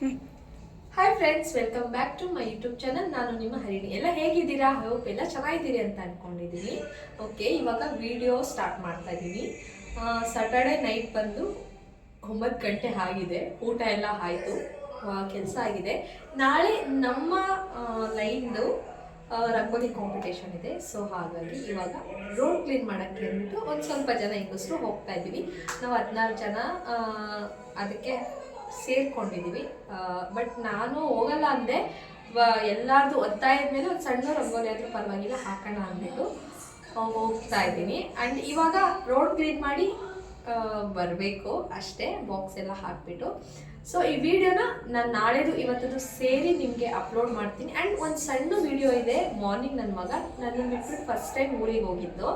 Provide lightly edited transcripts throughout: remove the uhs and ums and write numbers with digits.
Hi friends, welcome back to my YouTube channel. ನಾನು ನಿಮ್ಮ ಹರಿಣಿ. ಎಲ್ಲ ಹೇಗಿದ್ದೀರಾ? ಹೋಪ್ ಎಲ್ಲ ಚೆನ್ನಾಗಿದ್ದೀರಿ ಅಂತ ಅಂದ್ಕೊಂಡಿದ್ದೀನಿ. ಓಕೆ, ಇವಾಗ ವಿಡಿಯೋ ಸ್ಟಾರ್ಟ್ ಮಾಡ್ತಾ ಇದ್ದೀನಿ. ಸ್ಯಾಟರ್ಡೆ ನೈಟ್ ಬಂದು 9 ಗಂಟೆ ಆಗಿದೆ. ಊಟ ಎಲ್ಲ ಆಯಿತು, ಕೆಲಸ ಆಗಿದೆ. ನಾಳೆ ನಮ್ಮ ಲೈನ್ದು ರಂಗೋಲಿ ಕಾಂಪಿಟೇಷನ್ ಇದೆ. ಸೊ ಹಾಗಾಗಿ ಇವಾಗ ರೋಡ್ ಕ್ಲೀನ್ ಮಾಡೋಕ್ಕೆ ಅಂದ್ಬಿಟ್ಟು ಒಂದು ಸ್ವಲ್ಪ ಜನ ಹೆಂಗಸರು ಹೋಗ್ತಾ ಇದ್ದೀವಿ. ನಾವು 16 ಜನ ಅದಕ್ಕೆ ಸೇರ್ಕೊಂಡಿದ್ದೀವಿ. ಬಟ್ ನಾನು ಹೋಗಲ್ಲ ಅಂದೆ. ಎಲ್ಲಾರ್ದು ಒತ್ತಾಯದ ಮೇಲೆ ಒಂದು ಸಣ್ಣ ರಂಗೋಲಿ ಆದರೂ ಪರವಾಗಿಲ್ಲ ಹಾಕೋಣ ಅಂದ್ಬಿಟ್ಟು ಹೋಗ್ತಾ ಇದ್ದೀನಿ. ಆ್ಯಂಡ್ ಇವಾಗ ರೋಡ್ ಕ್ಲೀನ್ ಮಾಡಿ ಬರಬೇಕು ಅಷ್ಟೇ, ಬಾಕ್ಸ್ ಎಲ್ಲ ಹಾಕ್ಬಿಟ್ಟು. ಸೊ ಈ ವಿಡಿಯೋನ ನಾನು ನಾಳೆದು ಇವತ್ತದು ಸೇರಿ ನಿಮಗೆ ಅಪ್ಲೋಡ್ ಮಾಡ್ತೀನಿ. ಆ್ಯಂಡ್ ಒಂದು ಸಣ್ಣ ವಿಡಿಯೋ ಇದೆ. ಮಾರ್ನಿಂಗ್ ನನ್ನ ಮಗ ನನ್ನ ಬಿಟ್ಬಿಟ್ಟು ಫಸ್ಟ್ ಟೈಮ್ ಊರಿಗೆ ಹೋಗಿದ್ದು.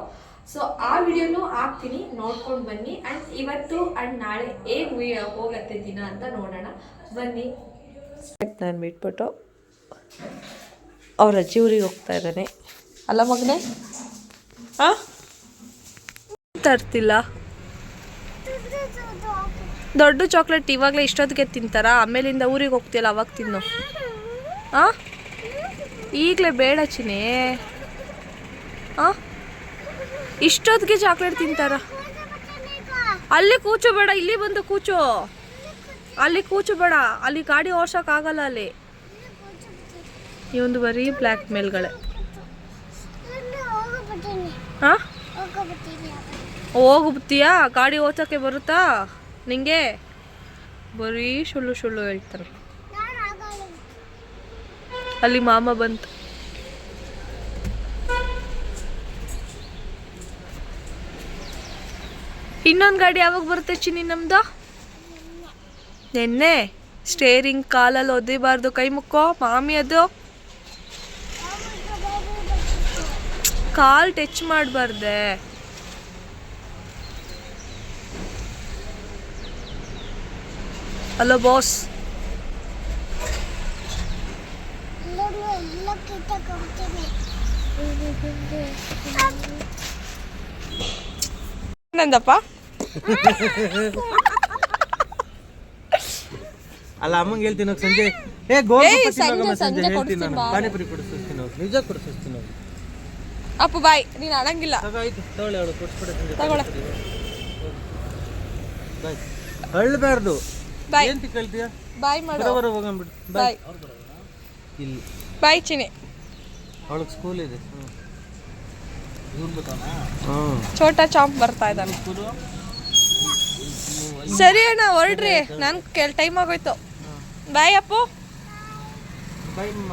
ಸೊ ಆ ವಿಡಿಯೋನು ಹಾಕ್ತೀನಿ, ನೋಡ್ಕೊಂಡು ಬನ್ನಿ. ಆ್ಯಂಡ್ ಇವತ್ತು ಆ್ಯಂಡ್ ನಾಳೆ ಹೇಗೆ ಹೋಗತ್ತೆ ದಿನ ಅಂತ ನೋಡೋಣ ಬನ್ನಿ. ನಾನು ಬಿಟ್ಬಿಟ್ಟು ಅವ್ರ ಅಜ್ಜಿ ಊರಿಗೆ ಹೋಗ್ತಾ ಇದ್ದಾನೆ. ಅಲ್ಲ ಮಗನೇ, ತರ್ತಿಲ್ಲ. ದೊಡ್ಡ ಚಾಕ್ಲೇಟ್ ಇವಾಗಲೇ ಇಷ್ಟೊತ್ತಿಗೆ ತಿಂತಾರಾ? ಆಮೇಲಿಂದ ಊರಿಗೆ ಹೋಗ್ತೀಯಲ್ಲ ಅವಾಗ ತಿನ್ನು. ಈಗಲೇ ಬೇಡ ಚಿನೇ. ಇಷ್ಟೊತ್ತಿಗೆ ಚಾಕ್ಲೇಟ್ ತಿಂತಾರ? ಅಲ್ಲಿ ಕೂಚೋಬೇಡ, ಇಲ್ಲಿ ಬಂದು ಕೂಚೋ. ಅಲ್ಲಿ ಕೂಚೋಬೇಡ, ಅಲ್ಲಿ ಗಾಡಿ ಓಡ್ಸೋಕ್ಕಾಗಲ್ಲ. ಅಲ್ಲಿ ಈ ಒಂದು ಬರೀ ಬ್ಲ್ಯಾಕ್ ಮೇಲ್ಗಳೇ. ಹೋಗ್ಬಿಡ್ತೀಯಾ? ಗಾಡಿ ಓಡ್ಸೋಕ್ಕೆ ಬರುತ್ತಾ ನಿಂಗೆ? ಬರೀ ಸುಳ್ಳು ಸುಳ್ಳು ಹೇಳ್ತಾರೆ. ಅಲ್ಲಿ ಮಾಮ ಬಂತು. ಇನ್ನೊಂದು ಗಾಡಿ ಯಾವಾಗ ಬರುತ್ತೆ ಚಿನ್ನಿ ನಮ್ದು? ನೆನ್ನೆ ಸ್ಟೇರಿಂಗ್ ಕಾಲಲ್ಲಿ ಒದಿಬಾರ್ದು, ಕೈ ಮುಕ್ಕೋ ಮಾಮಿ. ಅದು ಕಾಲ್ ಟಚ್ ಮಾಡಬಾರ್ದೆ. Hello boss. ನಂದಪ್ಪ ಅಲ್ಲ ಅಮ್ಮಂಗೆ ಹೇಳ್ತೀನಿ ಸಂಜೆ. ಸಂಜೆ ಹೇಳ್ತೀನಿ ನಾನು, ಪಾನಿಪುರಿ ಕೊಡಿಸ್ತೀನಿ. ನಿಜ ಕೊಡಿಸ್ತೀನಿ. ಅಪ್ಪ ಬಾಯ್, ನೀನು ಅಳಂಗಿಲ್ಲ. ಅಳ್ಬಾರ್ದು. ಬಾಯ್ ಏನ್ ತಿಳ್ತೀಯ? ಬಾಯ್ ಮಾಡು. ಹೋಗಂಬಿಡು. ಬಾಯ್. ಇಲ್ಲಿ ಬಾಯ್ ಚಿನಿ. ಅವಳಿಗೆ ಸ್ಕೂಲ್ ಇದೆ. ಛೋಟಾ ಚಾಂಪ್ ಬರ್ತಾ ಇದ್ದಾನೆ. ಸರಿ ಅಣ್ಣ, ಹೊರಡ್ರಿ, ನನ್ ಟೈಮ್ ಆಗೋಯ್ತು. ಬಾಯ್ ಅಪ್ಪು. ಬಾಯ್ ಅಮ್ಮ.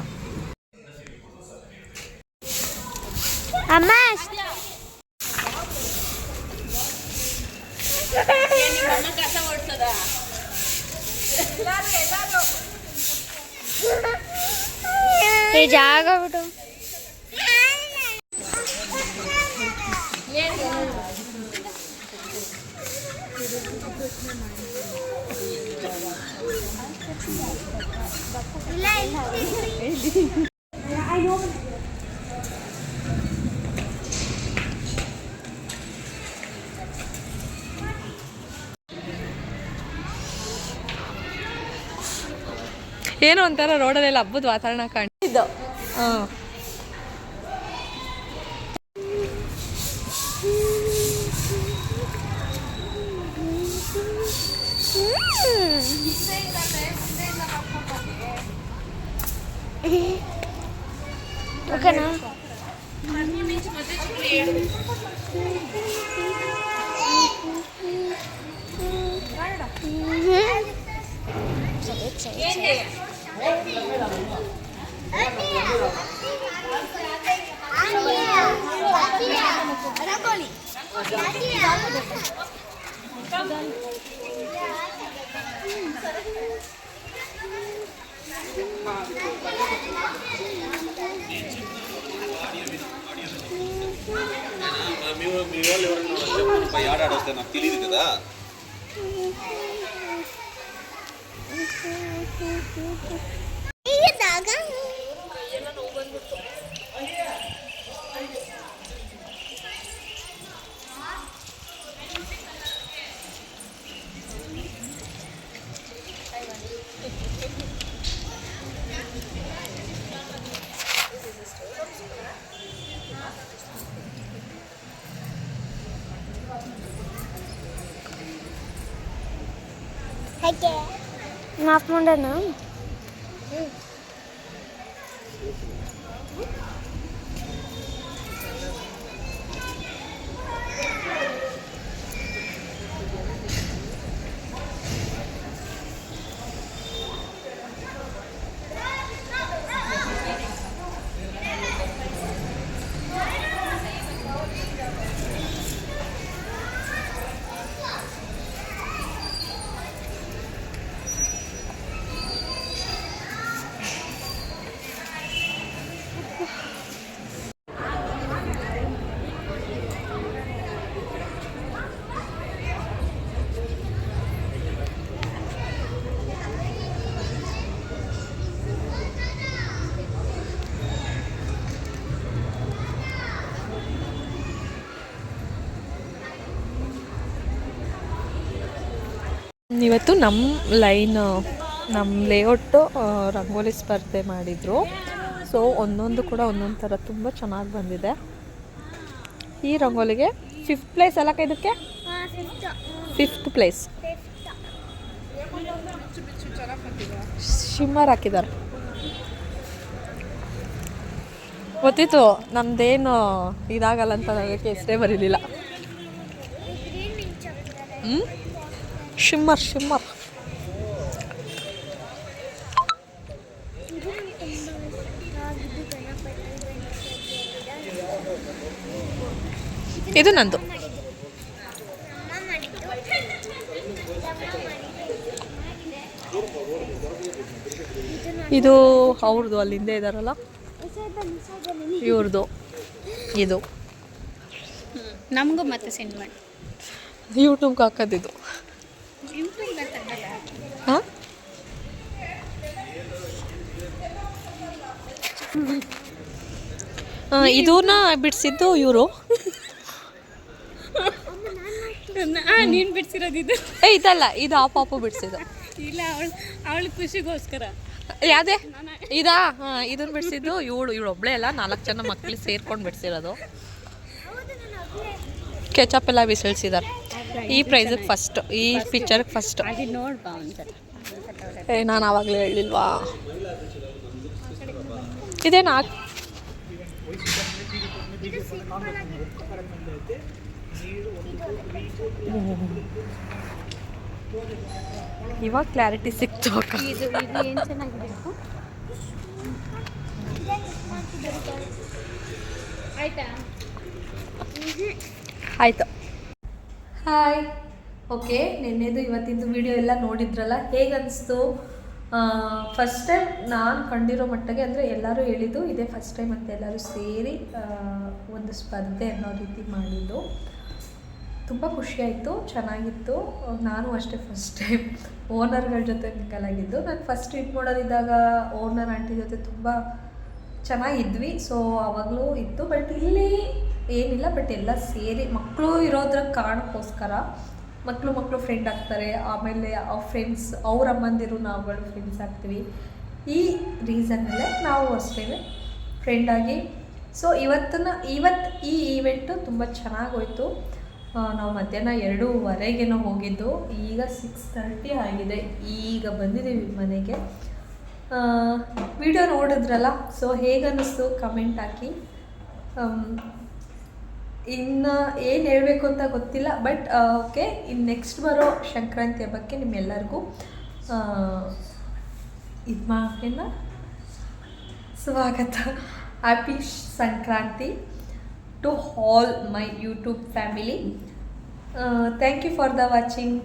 ಅಮ್ಮ ಜಾಗ ಬಿಡು. ಏನೋ ಒಂಥರ ರೋಡಲ್ಲೆಲ್ಲ ಹಬ್ಬದ ವಾತಾವರಣ ಕಾಣ್ತಿದ್ದು. ಓಕೆನಾ? ఆడాడొస్తే నాకు తెలియదు కదా. ಆಫ್ ಮಾಡೋಣ. ಇವತ್ತು ನಮ್ಮ ಲೇಔಟು ರಂಗೋಲಿ ಸ್ಪರ್ಧೆ ಮಾಡಿದರು. ಸೊ ಒಂದೊಂದು ಕೂಡ ಒಂದೊಂದು ಥರ ತುಂಬ ಚೆನ್ನಾಗಿ ಬಂದಿದೆ. ಈ ರಂಗೋಲಿಗೆ 5th ಪ್ಲೇಸ್ ಅಲ್ಲ ಇದಕ್ಕೆ, 5th ಪ್ಲೇಸ್. ಶಿಮ್ಮರ್ ಹಾಕಿದ್ದಾರೆ. ಗೊತ್ತಿತ್ತು ನಮ್ದೇನು ಇದಾಗಲ್ಲ ಅಂತ, ಅದಕ್ಕೆ ಹೆಸರೇ ಬರೀಲಿಲ್ಲ. ಶಿಮ್ಮರ್ ಇದು ನಂದು. ಇದು ಅವ್ರದ್ದು, ಅಲ್ಲಿಂದ ಇದಾರಲ್ಲ ಇವ್ರದ್ದು. ಇದು ನಮಗೂ ಮತ್ತೆ ಸೆಂಡ್ ಮಾಡಿ ಯೂಟ್ಯೂಬ್ಗೆ ಹಾಕೋದಿದ್ದು. ಹಾಂ, ಇದನ್ನ ಬಿಡಿಸಿದ್ದು ಇವರು. ನೀನು ಬಿಡಿಸಿರೋದು ಇದು? ಇದಲ್ಲ, ಇದು ಆ ಪಾಪು ಬಿಡಿಸಿದ್ದು. ಇಲ್ಲ, ಅವಳ ಖುಷಿಗೋಸ್ಕರ. ಯಾವುದೇ ಇದಾ? ಹಾಂ, ಇದನ್ನ ಬಿಡಿಸಿದ್ದು ಇವಳು ಒಬ್ಬಳೇ ಅಲ್ಲ, 4 ಜನ ಮಕ್ಕಳು ಸೇರ್ಕೊಂಡು ಬಿಡಿಸಿರೋದು. ಕೆಚಪ್ ಎಲ್ಲ ಬಿಸಿಳಿಸಿದ್ದಾರೆ. ಈ ಪ್ರೈಸಿಗೆ ಫಸ್ಟ್, ಈ ಪಿಕ್ಚರ್ಗೆ ಫಸ್ಟ್. ಅದು ನೋಡ್ಬಾ ಒಂದ್ಸಲ. ನಾನು ಆವಾಗಲೇ ಹೇಳಿಲ್ವಾ? ಇದೇನು ಇವಾಗ ಕ್ಲಾರಿಟಿ ಸಿಕ್ತು ಅಕ್ಕ. ಇದು ಏನು ಚೆನ್ನಾಗಿರಬೇಕು. ಆಯ್ತಾ? ಆಯಿತು. ಹಾಯ್. ಓಕೆ, ನಿನ್ನೆದು ಇವತ್ತಿಂದು ವಿಡಿಯೋ ಎಲ್ಲ ನೋಡಿದ್ರಲ್ಲ, ಹೇಗನ್ನಿಸ್ತು? ಫಸ್ಟ್ ಟೈಮ್ ನಾನು ಕಂಡಿರೋ ಮಟ್ಟಿಗೆ, ಅಂದರೆ ಎಲ್ಲರೂ ಹೇಳಿದ್ದು ಇದೇ ಫಸ್ಟ್ ಟೈಮ್ ಅಂತ, ಎಲ್ಲರೂ ಸೇರಿ ಒಂದು ಸ್ಪರ್ಧೆ ಅನ್ನೋ ರೀತಿ ಮಾಡಿದ್ದು. ತುಂಬ ಖುಷಿಯಾಯಿತು, ಚೆನ್ನಾಗಿತ್ತು. ನಾನು ಅಷ್ಟೇ ಫಸ್ಟ್ ಟೈಮ್ ಓನರ್ಗಳ ಜೊತೆ ಮಿಂಗಲ್ ಆಗಿದ್ದು. ನಾನು ಫಸ್ಟ್ ಟ್ರೀಟ್ ಮಾಡೋದಿದ್ದಾಗ ಓನರ್ ಆಂಟಿ ಜೊತೆ ತುಂಬ ಚೆನ್ನಾಗಿದ್ವಿ. ಸೊ ಆವಾಗಲೂ ಇತ್ತು. ಬಟ್ ಇಲ್ಲಿ ಏನಿಲ್ಲ, ಬಟ್ ಎಲ್ಲ ಸೇರಿ ಮಕ್ಕಳು ಇರೋದ್ರ ಕಾರಣಕ್ಕೋಸ್ಕರ ಮಕ್ಕಳು ಫ್ರೆಂಡ್ ಆಗ್ತಾರೆ. ಆಮೇಲೆ ಅವ್ರ ಫ್ರೆಂಡ್ಸ್, ಅವ್ರ ಅಮ್ಮಂದಿರು ನಾವುಗಳು ಫ್ರೆಂಡ್ಸ್ ಆಗ್ತೀವಿ. ಈ ರೀಸನ್ನಲ್ಲೇ ನಾವು ಅಷ್ಟೇ ಫ್ರೆಂಡಾಗಿ. ಸೊ ಇವತ್ತು ಈ ಈವೆಂಟು ತುಂಬ ಚೆನ್ನಾಗೋಯ್ತು. ನಾವು ಮಧ್ಯಾಹ್ನ 2:15 ಹೋಗಿದ್ದು, ಈಗ 6:30 ಆಗಿದೆ. ಈಗ ಬಂದಿದ್ದೀವಿ ಮನೆಗೆ. ವಿಡಿಯೋ ನೋಡಿದ್ರಲ್ಲ, ಸೊ ಹೇಗನ್ನಿಸ್ತು ಕಮೆಂಟ್ ಹಾಕಿ. ಇನ್ನು ಏನು ಹೇಳಬೇಕು ಅಂತ ಗೊತ್ತಿಲ್ಲ. ಬಟ್ ಓಕೆ, ಇನ್ನು ನೆಕ್ಸ್ಟ್ ಬರೋ ಸಂಕ್ರಾಂತಿ ಹಬ್ಬಕ್ಕೆ ನಿಮ್ಮೆಲ್ಲರಿಗೂ ಸ್ವಾಗತ. Happy Sankranti to all my YouTube family. Thank you for the watching.